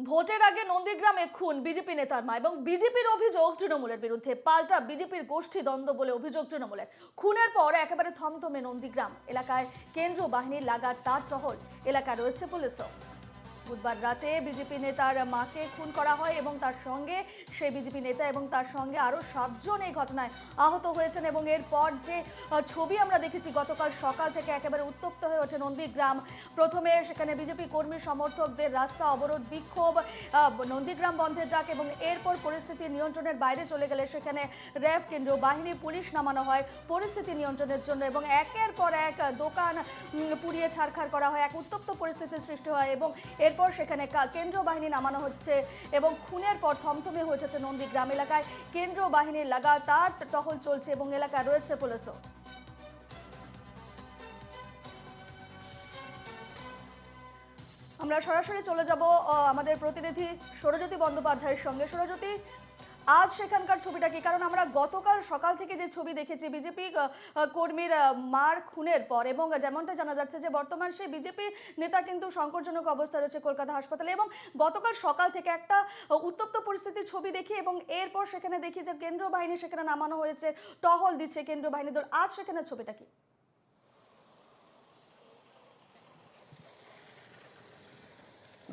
ভোটের আগে নন্দীগ্রামে খুন বিজেপি নেতার মা এবং বিজেপির অভিযোগ তৃণমূলের বিরুদ্ধে পাল্টা বিজেপির গোষ্ঠী দ্বন্দ্ব বলে অভিযোগ তৃণমূলের। খুনের পর একেবারে থমথমে নন্দীগ্রাম এলাকায় কেন্দ্রীয় বাহিনীর লাগাতার টহল, এলাকা রয়েছে পুলিশও। বুধবার রাতে বিজেপি নেতার মাকে খুন করা হয় এবং তার সঙ্গে সেই বিজেপি নেতা এবং তার সঙ্গে আরো 7 জন এই ঘটনায় আহত হয়েছেন এবং এরপর যে ছবি আমরা দেখেছি গতকাল সকাল থেকে একেবারে উত্তপ্ত হয়ে ওঠে নন্দীগ্রাম। প্রথমে সেখানে বিজেপি কর্মী সমর্থকদের রাস্তা অবরোধ, বিক্ষোভ, নন্দীগ্রাম বন্ধের ডাক এবং এরপর পরিস্থিতি নিয়ন্ত্রণের বাইরে চলে গেলে সেখানে র্যাব, কেন্দ্রীয় বাহিনী, পুলিশ নামানো হয় পরিস্থিতি নিয়ন্ত্রণের জন্য এবং একের পর এক দোকান পুড়িয়ে ছারখার করা হয়, এক উত্তপ্ত পরিস্থিতির সৃষ্টি হয় এবং এরপর সেখানে কেন্দ্রীয় বাহিনী নামানো হচ্ছে এবং খুনের পর থমথমে হয়ে উঠেছে নন্দীগ্রাম এলাকায়। কেন্দ্রীয় বাহিনীর লাগাতার টহল চলছে এবং এলাকায় রয়েছে পুলিশও। আমরা সরাসরি চলে যাব আমাদের প্রতিনিধি সৌরজ্যোতি বন্দ্যোপাধ্যায়ের সঙ্গে। সৌরজ্যোতি, আজ সেখানকার ছবিটা কি? কারণ আমরা গতকাল সকাল থেকে যে ছবি দেখেছি বিজেপি কর্মীর মার খুনের পর এবং যেমনটা জানা যাচ্ছে যে বর্তমান সেই বিজেপি নেতা কিন্তু সংকটজনক অবস্থায় রয়েছে কলকাতা হাসপাতালে এবং গতকাল সকাল থেকে একটা উত্তপ্ত পরিস্থিতির ছবি দেখি এবং এরপর সেখানে দেখি যে কেন্দ্রীয় বাহিনী সেখানে নামানো হয়েছে, টহল দিচ্ছে কেন্দ্রীয় বাহিনী দল। আজ সেখানে ছবিটা কি?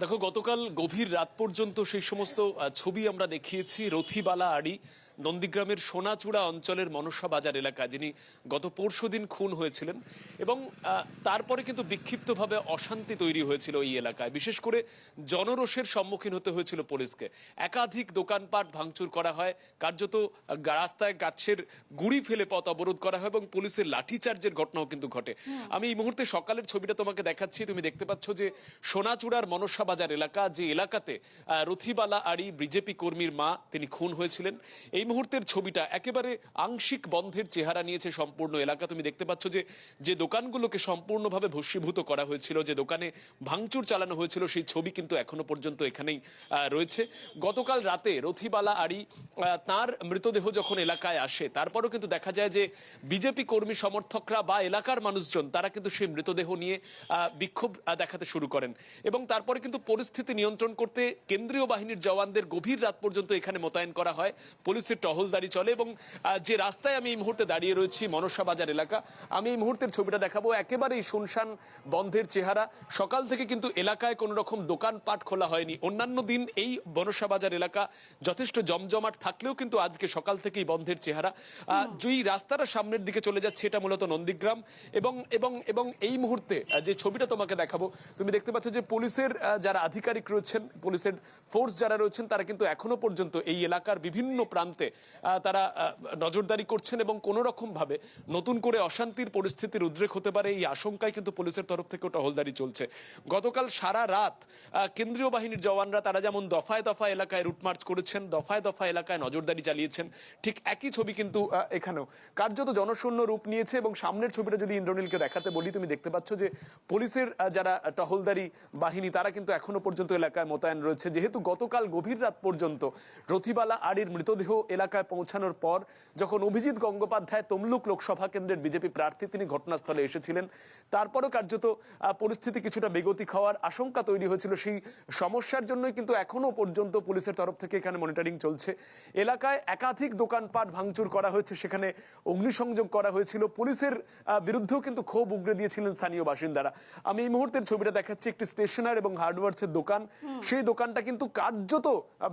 দেখো, গতকাল গভীর রাত পর্যন্ত সেই সমস্ত ছবি আমরা দেখিয়েছি। রথিবালা আড়ি নন্দীগ্রামের সোনাচূড়া অঞ্চলের মনসা বাজার এলাকা, যিনি গত পরশুদিন খুন হয়েছিলেন এবং তারপরে কিন্তু বিক্ষিপ্তভাবে অশান্তি তৈরি হয়েছিল এই এলাকায়। বিশেষ করে জনরোষের সম্মুখীন হতে হয়েছিল পুলিশকে। একাধিক দোকানপাট ভাঙচুর করা হয়, কার্যত রাস্তায় গাছের গুঁড়ি ফেলে পথ অবরোধ করা হয় এবং পুলিশের লাঠিচার্জের ঘটনাও কিন্তু ঘটে। আমি এই মুহূর্তে সকালের ছবিটা তোমাকে দেখাচ্ছি। তুমি দেখতে পাচ্ছ যে সোনাচূড়ার মনসা বাজার এলাকা, যে এলাকাতে রথিবালা আড়ি বিজেপি কর্মীর মা তিনি খুন হয়েছিলেন। এই মুহূর্তের ছবিটা একেবারে আংশিক বন্ধের চেহারা নিয়েছে সম্পূর্ণ এলাকা। তুমি দেখতে পাচ্ছ যে দোকানগুলোকে সম্পূর্ণভাবে ভস্মীভূত করা হয়েছিল, যে দোকানে ভাঙচুর চালানো হয়েছিল, সেই ছবি কিন্তু এখনো পর্যন্ত এখানেই রয়েছে। গতকাল রাতে রথিবালা আড়ি তার মৃতদেহ যখন এলাকায় আসে, তারপরও কিন্তু দেখা যায় যে বিজেপি কর্মী সমর্থকরা বা এলাকার মানুষজন তারা কিন্তু সেই মৃতদেহ নিয়ে বিক্ষোভ দেখাতে শুরু করেন এবং তারপরে কিন্তু পরিস্থিতি নিয়ন্ত্রণ করতে কেন্দ্রীয় বাহিনীর জওয়ানদের গভীর রাত পর্যন্ত এখানে মোতায়েন করা হয়। পুলিশের টহলদারি চলে এবং যে রাস্তায় আমি এই মুহূর্তে দাঁড়িয়ে রয়েছি, মনসা বাজার এলাকা, আমি এই মুহূর্তের ছবিটা দেখাবো। একেবারেই শুনশান বন্ধের চেহারা। সকাল থেকে কিন্তু এলাকায় কোনো রকম দোকানপাট খোলা হয়নি। অন্যান্য দিন এই মনসা বাজার এলাকা যথেষ্ট জমজমাট থাকলেও কিন্তু আজকে সকাল থেকেই বন্ধের চেহারা। যেই রাস্তাটা সামনের দিকে চলে যাচ্ছে এটা মূলত নন্দীগ্রাম এবং এবং এবং এই মুহূর্তে যে ছবিটা তোমাকে দেখাবো, তুমি দেখতে পাচ্ছ যে পুলিশের যারা আধিকারিক রয়েছেন, পুলিশের ফোর্স যারা রয়েছেন, তারা কিন্তু এখনো পর্যন্ত এই এলাকার বিভিন্ন প্রান্তে তারা নজরদারি করছেন এবং কোনো রকম ভাবে নতুন করে অশান্তির পরিস্থিতির উদ্রেক হতে পারে এই আশঙ্কায় কিন্তু পুলিশের তরফ থেকে টহলদারি চলছে। গতকাল সারা রাত কেন্দ্রীয় বাহিনীর জওয়ানরা তারা যেমন দফায় দফায় এলাকায় রুটমার্চ করেছেন, দফায় দফায় এলাকায় নজরদারি চালিয়েছেন, ঠিক একই ছবি কিন্তু এখানেও কার্যত জনশূন্য রূপ নিয়েছে। এবং সামনের ছবিটা যদি ইন্দ্রনীলকে দেখাতে বলি, তুমি দেখতে পাচ্ছ যে পুলিশের যারা টহলদারি বাহিনী তারা কিন্তু এখনো পর্যন্ত এলাকায় মোতায়েন রয়েছে। যেহেতু গতকাল গভীর রাত পর্যন্ত রথিবালা আড়ির মৃতদেহ এলাকায় পৌঁছানোর পর যখন অভিজিৎ গঙ্গোপাধ্যায় তমলুক লোকসভা কেন্দ্রের বিজেপি প্রার্থী তিনি ঘটনাস্থলে এসেছিলেন, তারপরও কার্যত পরিস্থিতি কিছুটা বেগতিক হওয়ার আশঙ্কা তৈরি হয়েছিল। সেই সমস্যার জন্যই কিন্তু এখনো পর্যন্ত পুলিশের তরফ থেকে এখানে মনিটরিং চলছে। এলাকায় একাধিক দোকানপাট ভাঙচুর করা হয়েছে, সেখানে অগ্নিসংযোগ করা হয়েছিল। পুলিশের বিরুদ্ধেও কিন্তু ক্ষোভ উগরে দিয়েছিলেন স্থানীয় বাসিন্দারা। আমি এই মুহূর্তের ছবিটা দেখাচ্ছি, একটি স্টেশনার এবং হার্ডওয়্যার্সের দোকান, সেই দোকানটা কিন্তু কার্যত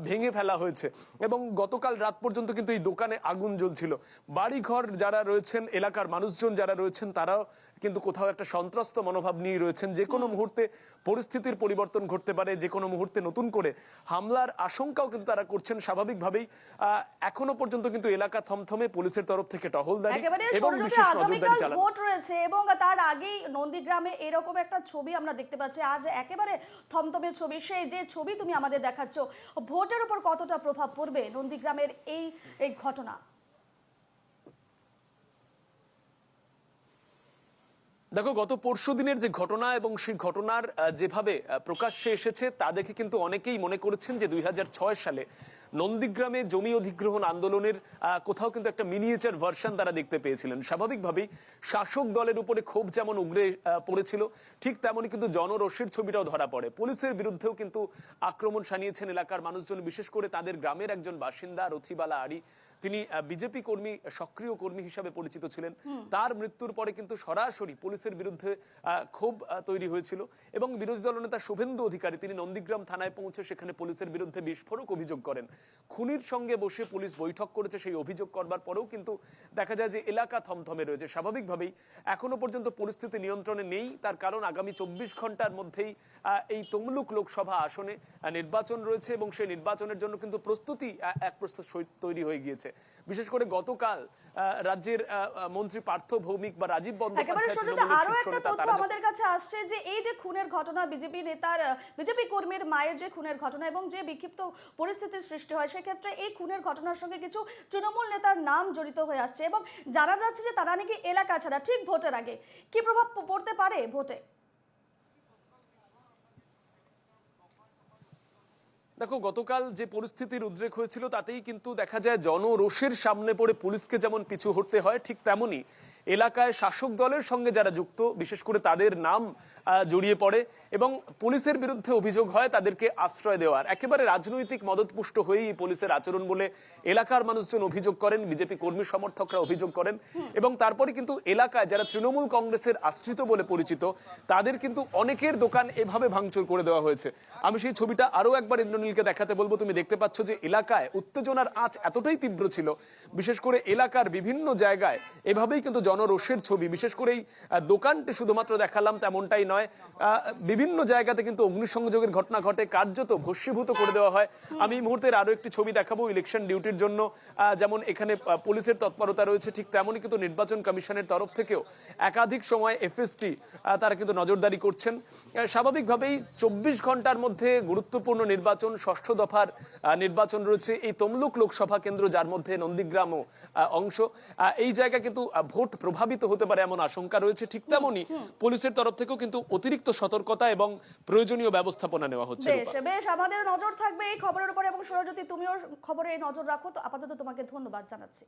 ভেঙে ফেলা হয়েছে এবং গতকাল রাত পর্যন্ত কিন্তু এই দোকানে আগুন জ্বলছিল। বাড়িঘর যারা রয়েছেন, এলাকার মানুষজন যারা রয়েছেন, তারাও কিন্তু কোথাও একটা সন্ত্রস্ত মনোভাব নিয়ে রয়েছেন। যে কোনো মুহূর্তে পরিস্থিতির পরিবর্তন ঘটতে পারে, যে কোনো মুহূর্তে নতুন করে হামলার আশঙ্কাও কিন্তু তারা করছেন। স্বাভাবিকভাবেই এখনো পর্যন্ত কিন্তু এলাকা থমথমে, পুলিশের তরফ থেকে টহলদারি এবং বিশেষ নজরদারি চালানো। ভোট রয়েছে এবং তার আগেই নন্দীগ্রামে এরকম একটা ছবি আমরা দেখতে পাচ্ছি। আজ একেবারে থমথমে ছবি, সেই যে ছবি তুমি আমাদের দেখাচ্ছ, ভোটের উপর কতটা প্রভাব পড়বে নন্দীগ্রামের এই ঘটনা? দেখো গত পরশুদিনের যে ঘটনা এবং সেই ঘটনার যেভাবে প্রকাশ্যে এসেছে তা দেখে কিন্তু অনেকেই মনে করেছেন যে 2006 সালে নন্দীগ্রামে জমি অধিগ্রহণ আন্দোলনের কোথাও কিন্তু একটা মিনিয়েচার ভার্সন তারা দেখতে পেয়েছিলেন। স্বাভাবিকভাবেই শাসক দলের উপরে ক্ষোভ যেমন উগরে পড়েছিল, ঠিক তেমনই কিন্তু জনরোষের ছবিটাও ধরা পড়ে। পুলিশের বিরুদ্ধেও কিন্তু আক্রমণ শানিয়েছেন এলাকার মানুষজন, বিশেষ করে তাদের গ্রামের একজন বাসিন্দা রথিবালা আড়ি। তিনি বিজেপি কর্মী, সক্রিয় কর্মী হিসাবে পরিচিত ছিলেন। তার মৃত্যুর পরে কিন্তু সরাসরি পুলিশের বিরুদ্ধে ক্ষোভ তৈরি হয়েছিল এবং বিরোধী দলনেতা শুভেন্দু অধিকারী তিনি নন্দীগ্রাম থানায় পৌঁছে সেখানে পুলিশের বিরুদ্ধে বিস্ফোরক অভিযোগ করেন। খুনির সঙ্গে বসে পুলিশ বৈঠক করেছে, সেই অভিযোগ করবার পরেও কিন্তু দেখা যায় যে এলাকা থমথমে রয়েছে। স্বাভাবিকভাবেই এখনো পর্যন্ত পরিস্থিতি নিয়ন্ত্রণে নেই, তার কারণ আগামী 24 ঘন্টার মধ্যেই এই তমলুক লোকসভা আসনে নির্বাচন রয়েছে এবং সেই নির্বাচনের জন্য কিন্তু প্রস্তুতি এক প্রস্তুত তৈরি হয়ে গিয়েছে। বিশেষ করে গতকাল রাজ্যের মন্ত্রী পার্থ ভৌমিক বা রাজীব একেবারে শুরুতে আরো একটা তথ্য বন্দ্যোপাধ্যায় আমাদের কাছে আসছে যে এই যে খুনের ঘটনা, বিজেপি নেতার, বিজেপি কর্মীর মায়ের যে খুনের ঘটনা এবং যে বিক্ষিপ্ত পরিস্থিতির সৃষ্টি হয়, সেক্ষেত্রে এই খুনের ঘটনার সঙ্গে কিছু তৃণমূল নেতার নাম জড়িত হয়ে আসছে এবং জানা যাচ্ছে যে তারা নাকি এলাকা ছাড়া ঠিক ভোটের আগে। কি প্রভাব পড়তে পারে ভোটে? দেখো গতকাল যে পরিস্থিতির উদ্রেক হয়েছিল তাতেই কিন্তু দেখা যায় জনরোষের সামনে পড়ে পুলিশকে যেমন পিছু হটতে হয়, ঠিক তেমনি এলাকায় শাসক দলের সঙ্গে যারা যুক্ত বিশেষ করে তাদের নাম জড়িয়ে পড়ে এবং পুলিশের বিরুদ্ধে অভিযোগ হয় তাদেরকে আশ্রয় দেওয়ার। একেবারে রাজনৈতিক মদতপুষ্ট হয়েই পুলিশের আচরণ বলে এলাকার মানুষজন অভিযোগ করেন, বিজেপি কর্মী সমর্থকরা অভিযোগ করেন এবং তারপরে কিন্তু এলাকায় যারা তৃণমূল কংগ্রেসের আশ্রিত বলে পরিচিত তাদের কিন্তু অনেকের দোকান এভাবে ভাঙচুর করে দেওয়া হয়েছে। আমি সেই ছবিটা আরো একবার ইন্দ্রনীলকে দেখাতে বলবো। তুমি দেখতে পাচ্ছ যে এলাকায় উত্তেজনার আঁচ এতটাই তীব্র ছিল, বিশেষ করে এলাকার বিভিন্ন জায়গায় এভাবেই কিন্তু জনরোষের ছবি। বিশেষ করে এই দোকানটি শুধুমাত্র দেখালাম তেমনটাই নয়, বিভিন্ন জায়গাতে কিন্তু অগ্নিসংযোগের ঘটনা ঘটে, কার্যত ভস্মীভূত করে দেওয়া হয়। আমি এই মুহূর্তের আরো একটি ছবি দেখাবো ইলেকশন ডিউটির জন্য যেমন এখানে পুলিশের তৎপরতা রয়েছে, ঠিক তেমনই কিন্তু নির্বাচন কমিশনের তরফ থেকেও একাধিক সময় এফএসটি তারা কিন্তু নজরদারি করছেন। স্বাভাবিকভাবেই 24 ঘন্টার মধ্যে গুরুত্বপূর্ণ নির্বাচন, ষষ্ঠ দফার নির্বাচন রয়েছে এই তমলুক লোকসভা কেন্দ্র, যার মধ্যে নন্দীগ্রামও অংশ। এই জায়গা কিন্তু ভোট প্রভাবিত হতে পারে এমন আশঙ্কা রয়েছে। ঠিক তেমনই পুলিশের তরফ থেকেও কিন্তু অতিরিক্ত সতর্কতা এবং প্রয়োজনীয় ব্যবস্থাপনা নেওয়া হচ্ছে। বেশ, আমাদের নজর থাকবে এই খবরের উপর এবং সুরজ্যোতি তুমিও খবরে নজর রাখো। তো আপাতত তোমাকে ধন্যবাদ জানাচ্ছি।